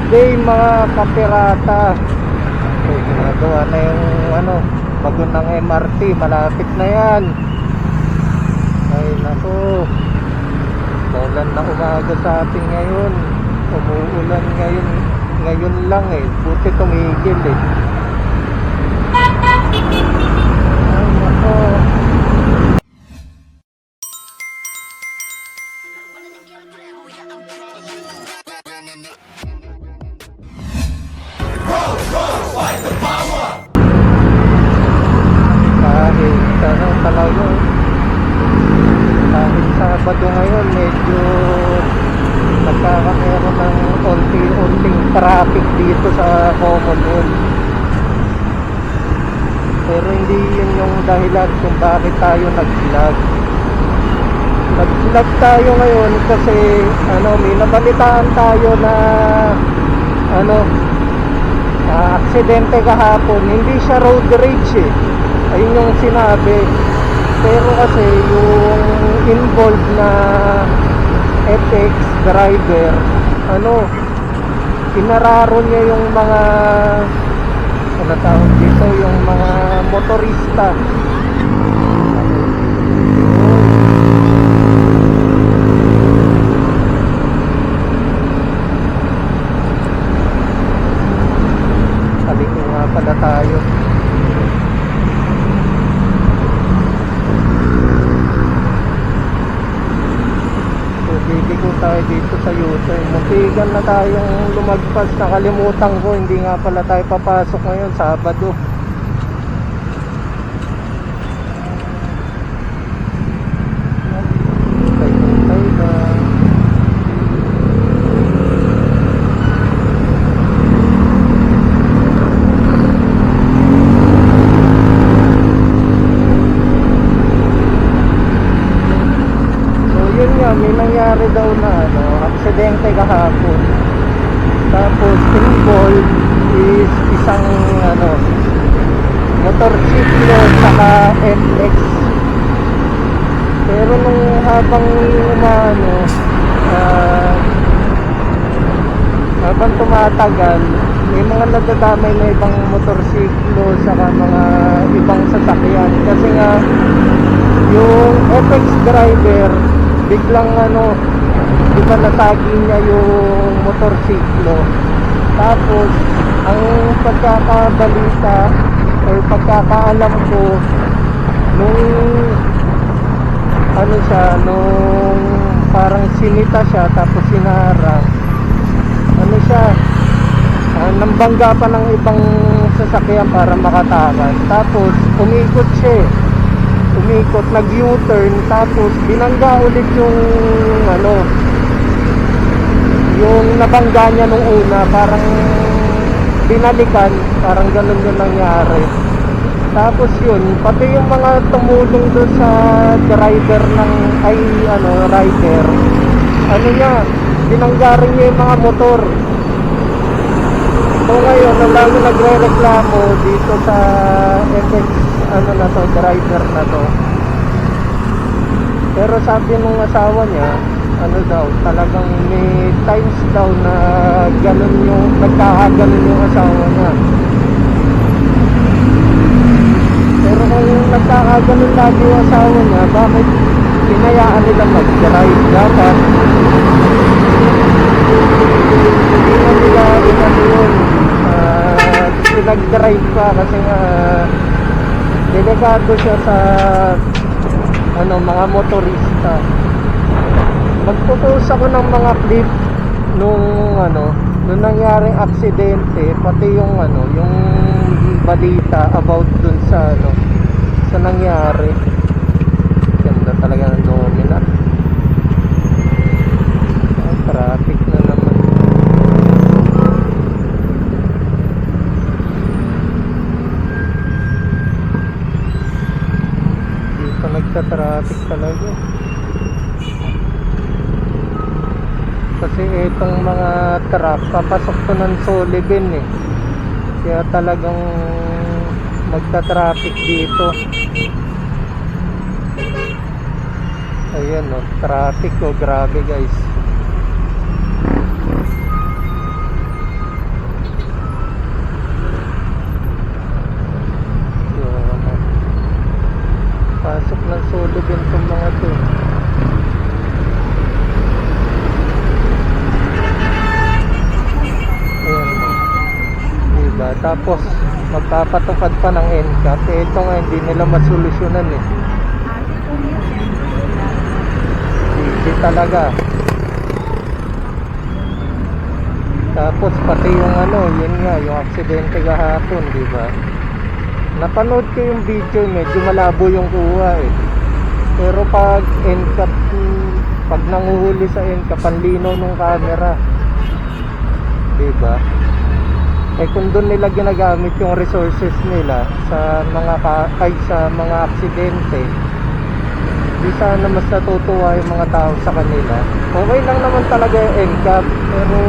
day mga kapirata. So, ginagawa na yung bagon ng MRT, malapit na yan. Ay nako, maulan na umaga sa atin ngayon. Umuulan ngayon lang eh, buti tumigil eh. Ay nako, kahit talaga, kahit Sabado ngayon medyo nagkakameron ng unti-unting traffic dito sa Commonwealth. Pero hindi yun yung dahilan kung bakit tayo nag-vlog. Nag-vlog tayo ngayon kasi may nabalitaan tayo na aksidente kahapon. Hindi siya road rage eh, ayun yung sinabi. Pero kasi yung involved na FX driver, inararo niya yung mga tawag dito, yung mga motorista. Saliko nga pala tayo. Bibigo tayo dito sa U-turn. Muntikan na tayong lumagpas. Nakalimutan ko, hindi nga pala tayo papasok ngayon, Sabado. Tay ba? May nangyari daw na aksidente kahapon. Tapos involved is isang motorsiklo saka FX. Pero nung habang habang tumatagal, may mga nadadamay na ibang motorsiklo saka mga ibang sasakyan. Kasi nga yung FX driver biglang di ba natagi niya yung motorsiklo. Tapos ang pagkakabalita or pagkakaalam ko, nung parang sinita siya tapos sinarang, nambangga pa ng ibang sasakyan para makatakas. Tapos umikot siya, nag U-turn, tapos binangga ulit yung yung nabangga niya nung una, parang binalikan, parang ganun yung nangyari. Tapos yun, pati yung mga tumulong doon sa driver rider, binangga rin niya yung mga motor. So ngayon, lalo nagre-reklamo dito sa FX driver na to. Pero sabi nung asawa niya, talagang may times daw na nagkakaganon yung asawa niya. Pero kung nagkakaganon lagi yung asawa niya, bakit hinayaan nila mag-drive? Dapat hindi na nila yun, nag-drive pa kasi nga delikado siya sa mga motorista. Magpo-post ako ng mga clip nung nangyaring aksidente, pati yung yung balita about dun sa nangyari. Ganda talaga ng Domina. Traffic na naman. Dito nagka-traffic talaga. Kasi itong mga truck, papasok to ng Sullivan eh. Kaya talagang magta-traffic dito. Ayan o, traffic o, grabe guys. Pasok ng solo din itong mga to. Ayan. Diba? Tapos magpapatupad pa ng NCAP. Ito nga hindi nila masolusyonan eh. Hindi talaga. Tapos pati yung ano, yun nga, yung aksidente kahapon, di ba? Napanood ko yung video, medyo malabo yung kuha eh. Pero pag NCAP, pag nanguhuli sa NCAP, ang linaw ng camera. Di ba? Eh kung doon nila ginagamit yung resources nila sa mga sa mga aksidente, di sana mas natutuwa yung mga tao sa kanila. Okay lang naman talaga yung NCAP, pero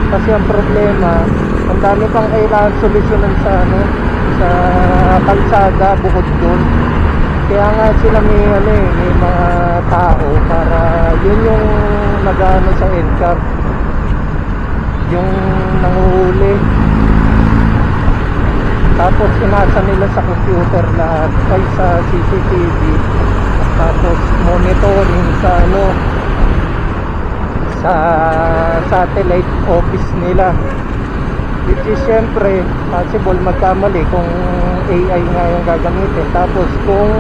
kasi ang problema, ang dami pang kailangan solusyonan sa ano, sa kalsada bukod doon. Kaya nga sila may ano eh, may mga tao para yun yung nag-ano sa NCAP, yung nanguhuli. Tapos inasa nila sa computer lahat, ay sa CCTV. Tapos monitoring sa ano, sa satellite office nila, which is syempre possible magkamali kung AI nga yung gagamitin. Tapos kung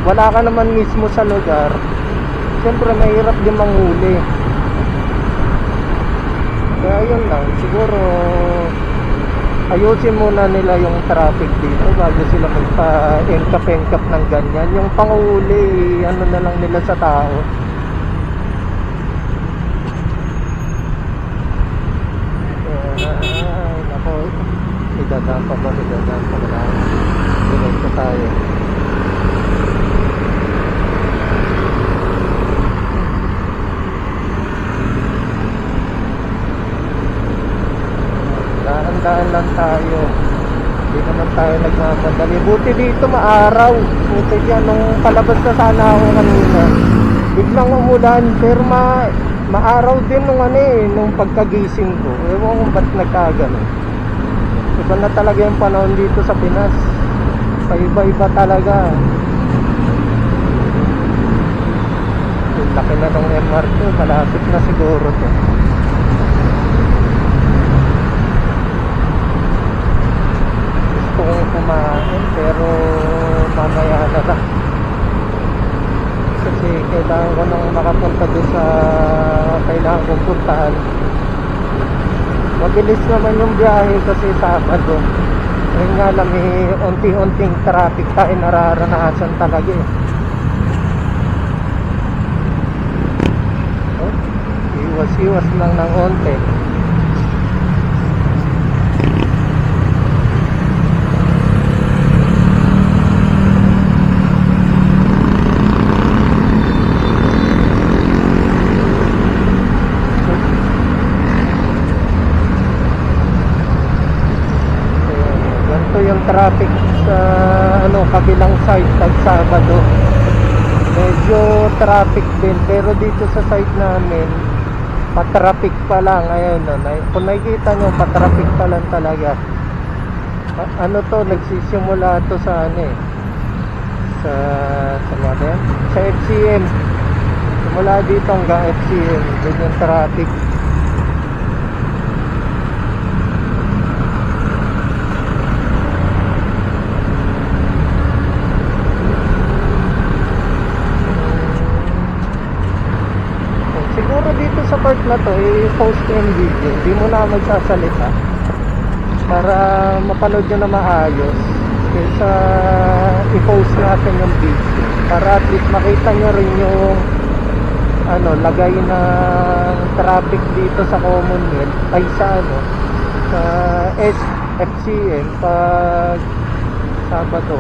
wala ka naman mismo sa lugar, syempre mahirap din manghuli. Kaya yun lang, siguro ayusin muna nila yung traffic dito bago sila magpa-engkap-engkap ng ganyan. Yung panghuli, ano na lang nila sa tao. Ay, nako. Idadaan pa ba? Diretso tayo. Dahan-dahan lang tayo. Hindi naman tayo nagmamadali. Buti dito maaraw. Buti dyan, nung palabas na sana ako kanina, biglang umulan. Pero maaraw din nung ano eh, nung pagkagising ko. Ewan kung ba't nagkagano. Iba na talaga yung panahon dito sa Pinas. Paiba-iba talaga. Yung laki na ng MRT, malapit na siguro to. Gusto kong kumain pero mamaya na lang. Kasi kailangan ko nang makapunta doon sa kailangan kong puntahan. Mabilis naman yung biyahe kasi Sabado. Ngayon nga lang may unti-unting traffic tayo nararanasan talaga eh. Oh, iwas-iwas lang ng onte. Yung traffic sa ano kabilang side pag Sabado, medyo traffic din, pero dito sa side namin pa-traffic pa lang. Ayun, kung nakikita nyo, pa-traffic pa lang talaga. Ano to, nagsisimula to sa ano eh, sa FCM, simula dito hanggang FCM, doon yung traffic. Siguro dito sa part na to, i-post yung video, hindi mo na magsasalita para mapanood nyo na maayos kaysa i-post natin yung video para at least makita nyo rin yung ano, lagay ng traffic dito sa Commonwealth ay sa ano, sa FCM pag Sabado.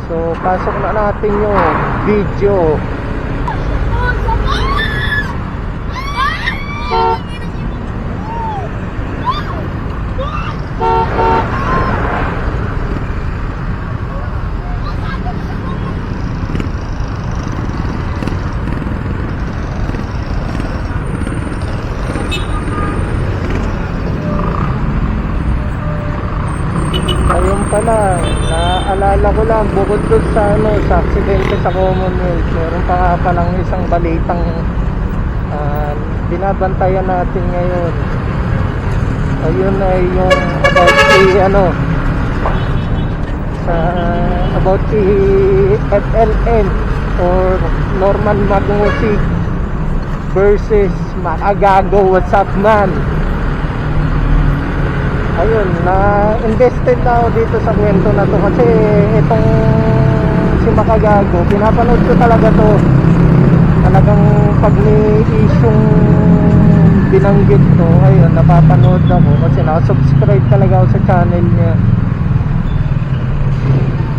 So pasok na natin yung video. Ayun pala, naalala ko ko lang, bukod dun sa sa aksidente sa Commonwealth, meron pa nga palang isang balitang binabantayan natin ngayon. Ayun ay yung about about si FLN or Norman Magnusik versus Makagago. What's up, man? Ayun, na-invested na ako dito sa kwento na to kasi itong si Makagago, pinapanood ko talaga to. Talagang pag may isyong binanggit to, ayun, napapanood ako kasi nakasubscribe talaga ako sa channel niya.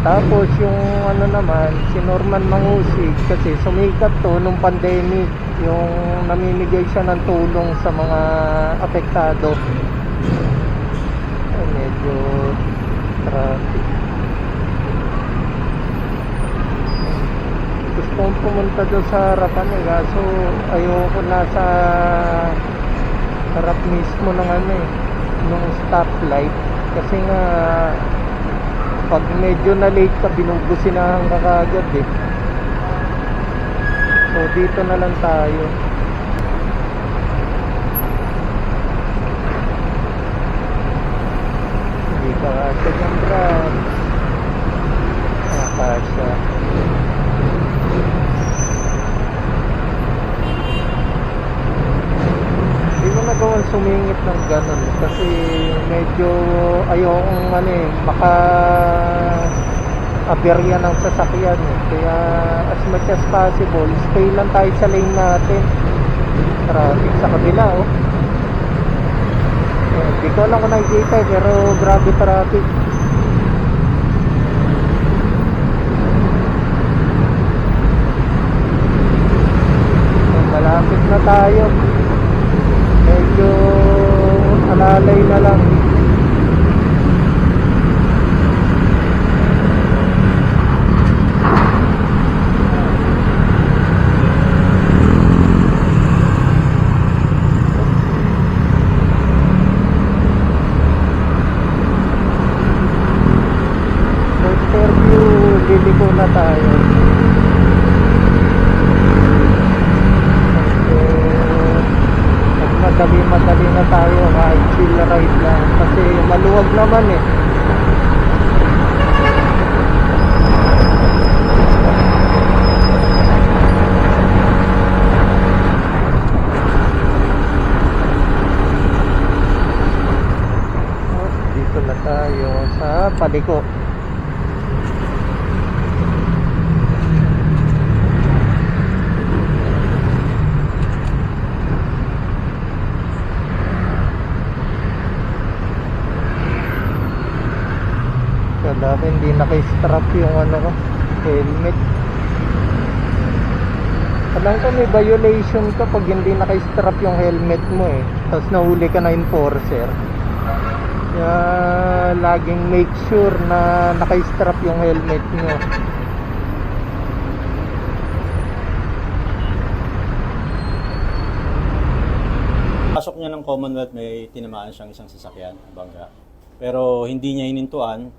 Tapos yung naman, si Norman Mangusig, kasi sumikat to nung pandemic, yung namimigay siya ng tulong sa mga apektado. Ay, medyo traffic. Gusto kong pumunta doon sa harapan kaso ayoko nasa harap mismo ng nung stoplight kasi nga pag medyo na late ka, binubusinahan ka kaagad so dito na lang tayo. Hindi ka kasi dyan, Brad. Nakasya. Hindi mo nagawang sumingit ng ganun kasi medyo ayokong maka aberya ng sasakyan kaya as much as possible stay lang tayo sa lane natin. Traffic sa kabila hindi ko alam kung nakikita pero grabe traffic. Malapit na tayo, medyo alalay na lang. Interview, liliko na tayo. Madali na tayo kahit chill ride lang kasi maluwag naman dito na tayo sa paliko. Dati hindi naka-strap yung helmet. Alam ko may violation ka pag hindi naka-strap yung helmet mo tapos nahuli ka na enforcer. Kaya laging make sure na naka-strap yung helmet nyo. Pasok niya ng Commonwealth, may tinamaan siyang isang sasakyan, bangga. Pero hindi niya hinintuan.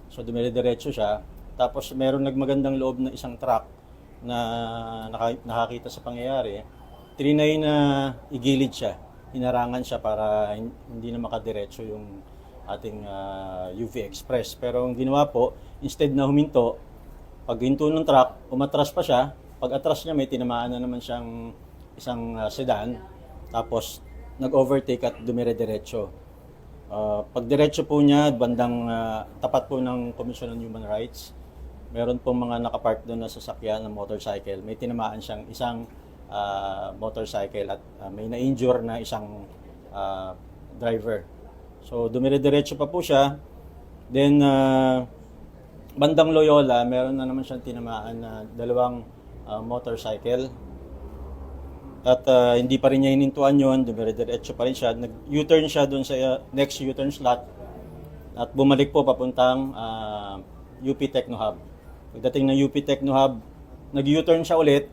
So dumire-diretso siya. Tapos meron nagmagandang loob na isang truck na nakakita sa pangyayari. Trinay na igilid siya. Hinarangan siya para hindi na makadiretso yung ating UV Express. Pero ang ginawa po, instead na huminto, pag hinto ng truck, umatras pa siya. Pag atras niya, may tinamaan na naman siyang isang sedan. Tapos nag-overtake at dumire-diretso. Pag diretso po niya, bandang tapat po ng Commission on Human Rights, meron pong mga nakapark doon na sasakyan ng motorcycle. May tinamaan siyang isang motorcycle at may na-injure na isang driver. So dumire-diretso pa po siya. Then bandang Loyola, meron na naman siyang tinamaan na dalawang motorcycle. At hindi pa rin niya hinintuan yun, dumire-diretso pa rin siya. Nag-U-turn siya doon sa next U-turn slot at bumalik po papuntang UP Techno Hub. Pagdating ng UP Techno Hub, nag-U-turn siya ulit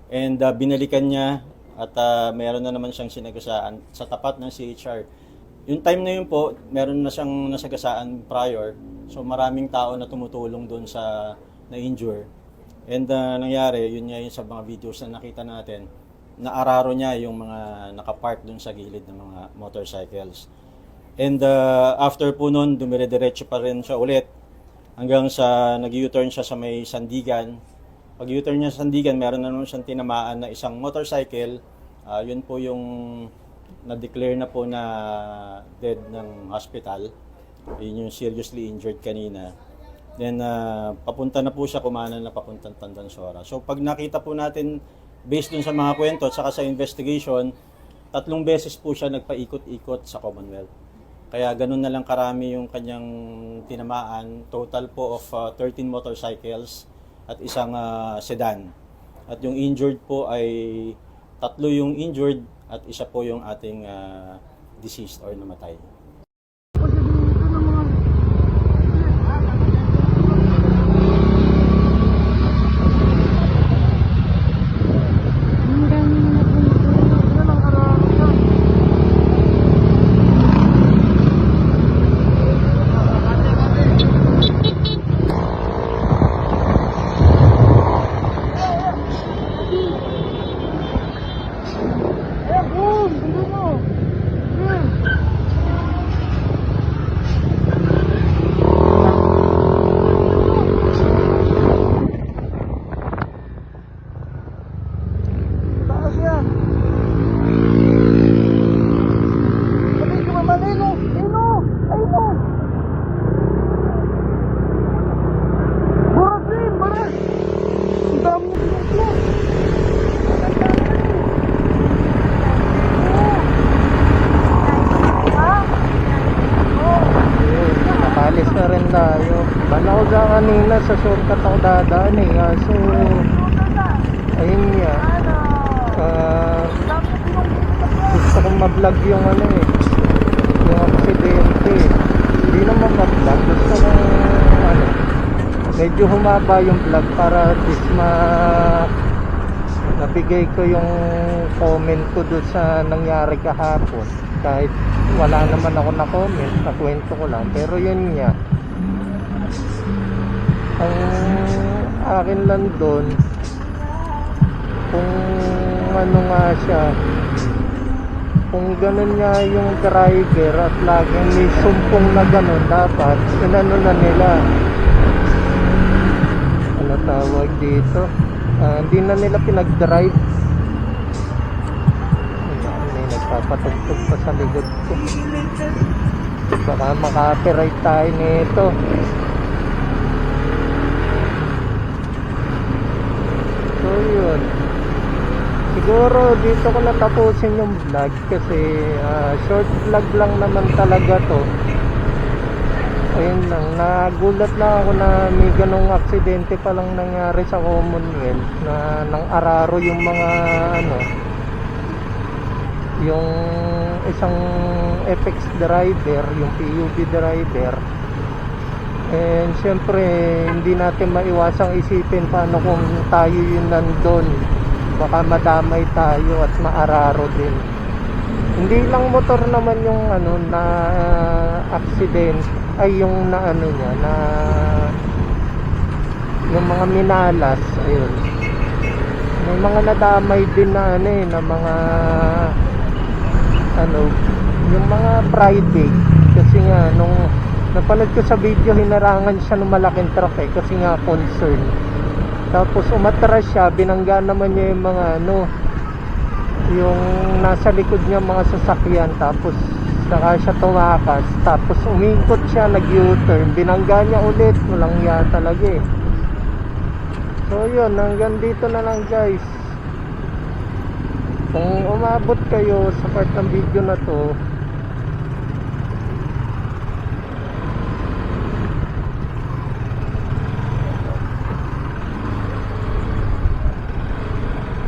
and binalikan niya at meron na naman siyang sinagasaan sa tapat ng CHR. Yung time na yun po, meron na siyang nasagasaan prior So maraming tao na tumutulong doon sa na-injure. And nangyari, yun nga yun sa mga videos na nakita natin, naararo niya yung mga nakapark doon sa gilid ng mga motorcycles. And after po nun, dumire-diretso pa rin siya ulit hanggang sa nag-U-turn siya sa may Sandigan. Pag U-turn niya sa Sandigan, meron na naman siyang tinamaan na isang motorcycle. Yun po yung na-declare na po na dead ng hospital. Yun yung seriously injured kanina. Then, papunta na po siya, kumanan na papuntang Tandansora. So, pag nakita po natin, based dun sa mga kwento at saka sa investigation, 3 beses po siya nagpaikot-ikot sa Commonwealth. Kaya ganun na lang karami yung kanyang tinamaan. Total po of 13 motorcycles at isang sedan. At yung injured po ay 3 yung injured at isa po yung ating deceased or namatay. Nakalis na rin tayo. Bala ko dyan kanina sa shortcut ako dadaan eh. Kaso, ayun nga. Gusto kong ma-vlog yung ano eh. Yung aksidente. Hindi naman ma-vlog. Gusto kong ano. Medyo humaba yung vlog para at least nabigay ko yung comment ko doon sa nangyari kahapon. Kahit wala naman ako na comment, nakwento ko lang. Pero yun nga, ang akin lang doon, kung ano nga siya, kung ganun nga yung driver at laging may sumpong na ganun, dapat inano na nila, ano tawag dito, hindi na nila pinag-drive. May nagpapatugtog pa sa likod ko, baka maka-copyright tayo nito. So yun, siguro dito ko natapusin yung vlog kasi short vlog lang naman talaga to. Ayun lang, nagulat lang ako na may ganong aksidente palang nangyari sa Commonwealth na nang araro yung mga ano, yung isang FX driver, yung PUV driver. And syempre hindi natin maiwasang isipin paano kung tayo yung nandun, baka madamay tayo at maararo din. Hindi lang motor naman yung ano na accident, ay yung na ano niya na yung mga minalas, ayun. May mga nadamay din na ano eh, na mga ano, yung mga Friday kasi nga nung napanood ko sa video, hinarangan siya ng malaking truck eh, kasi nga concern. Tapos umatras siya, binangga naman niya yung mga ano, yung nasa likod niya mga sasakyan, tapos saka siya tumakas, tapos umikot siya, nag-U-turn, binangga niya ulit, walang ya talaga eh. So yun, hanggang dito na lang guys. Kung umabot kayo sa part ng video na to,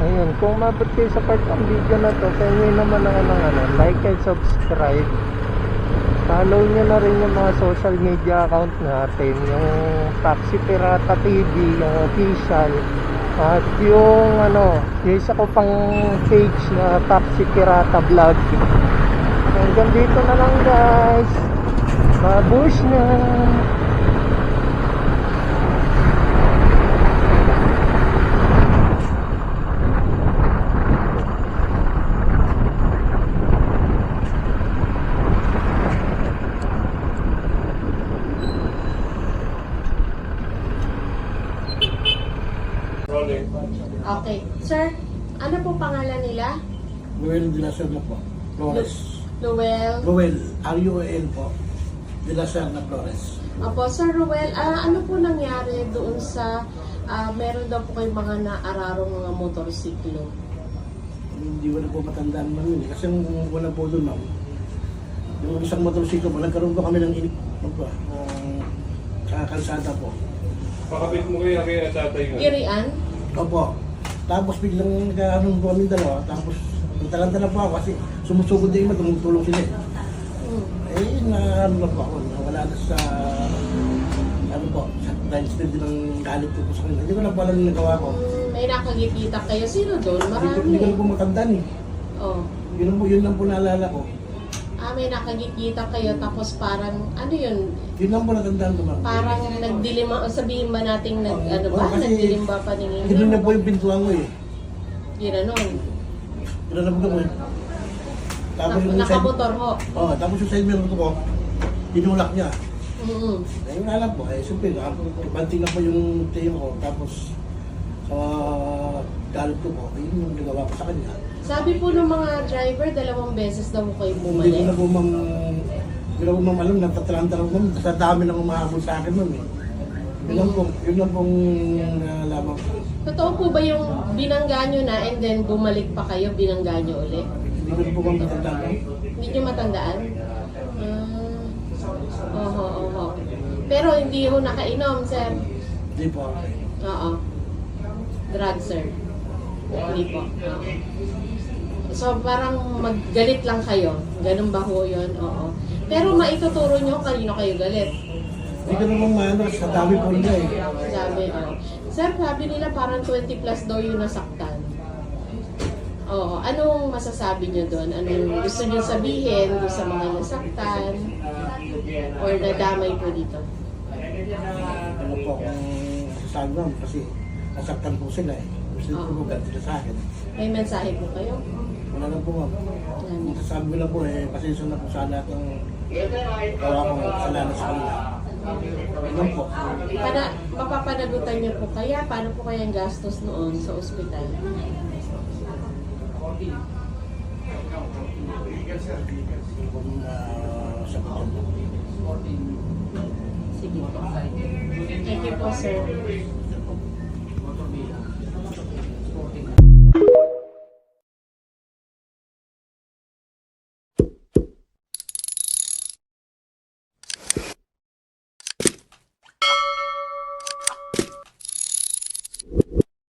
ayun, kung umabot kayo sa part ng video na to, pwede naman ang ano, like and subscribe. Follow nyo na rin yung mga social media account natin, yung Taxi Pirata TV, yung official, at yung ano, yung isa ko pang page na Taxi Pirata Vlog. Hanggang dito na lang guys. Mabush na. Okay. Sir, ano po pangalan nila? Ruel de la Serna po. Flores. Luel. Ruel, R-U-E-L po. De la Serna Flores. Opo, Sir Ruel, ano po nangyari doon sa meron daw po kayong mga naararong mga motorsiklo? Hindi ko na po matandaan man yun. Kasi yung wala po doon, ma'am. Yung isang motorsiklo po, nagkaroon po kami ng inip. Ano po, sa kalsada po. Pakapit mo kaya tatay nga. Irian? Opo. Tapos biglang nagkaroon po kami dalawa. Tapos nagtalanta na po ako kasi sumusugod din iba, tumutulong sila eh. Na po ako, nawala na sa ano po, dahil sila din ang galit ko po sa kanila. Hindi ko na po alam yung nagawa ko. May nakagikita kayo. Sino doon? Hindi ko na po Marami. matandaan eh. Oh. Yun lang po naalala ko. May nakagikita kayo tapos parang, ano yun? Yun lang po natandaan ko, ma'am. Parang nagdilim, sabihin ba nating ano Oo, ba? kasi Nagdilim ba paningin? Gano'n na po yung pintuan ko eh. Ginanon. Gano'n na po ko eh. Tapos yung side, Nakamotor ho. tapos yung side mirror ko, tinulak niya. Mm-hmm. Eh, yung alam po, eh, siyempre, banting na po yung tayo ko. Tapos, sa galit ko po, yun yung nagawa ko sa kanya. Sabi po ng mga driver, 2 beses daw kayo Hindi ko bumalik. na po, ma'am, hindi ko ma'am alam, natatranta lang ma'am, sa dami lang umahabol sa akin, ma'am eh. Yun lang pong nalaman ko. Totoo po ba yung binangga nyo na and then bumalik pa kayo, binangga nyo ulit? Hindi ko na po ma'am matandaan. Hindi nyo matandaan? Oho. Pero hindi ho nakainom, sir. Hindi po. Oo. Drug, sir. Hindi po. Oo. So, parang maggalit lang kayo. Ganun ba ho yun? Oo. Pero maituturo nyo kanino kayo galit. Hindi ko naman maano, sa dami po nila eh. Sabi, Sir, sabi nila parang 20 plus daw yung nasaktan. Oo. Anong masasabi nyo doon? Anong gusto nyo sabihin doon sa mga nasaktan? Or nadamay po dito? Ano po kung masasabi ma'am, kasi nasaktan po sila eh. Gusto ko po ganti na sa akin. May mensahe po kayo? Wala lang po ma'am. Ang masasabi ko lang po eh, pasensya na po sa lahat ng gawa kong kasalanan sa kanila. Ano po? Mapapanagutan niyo po kaya? Paano po kaya ang gastos noon sa ospital? Kung sagot yan. Sige po. Thank you po, sir.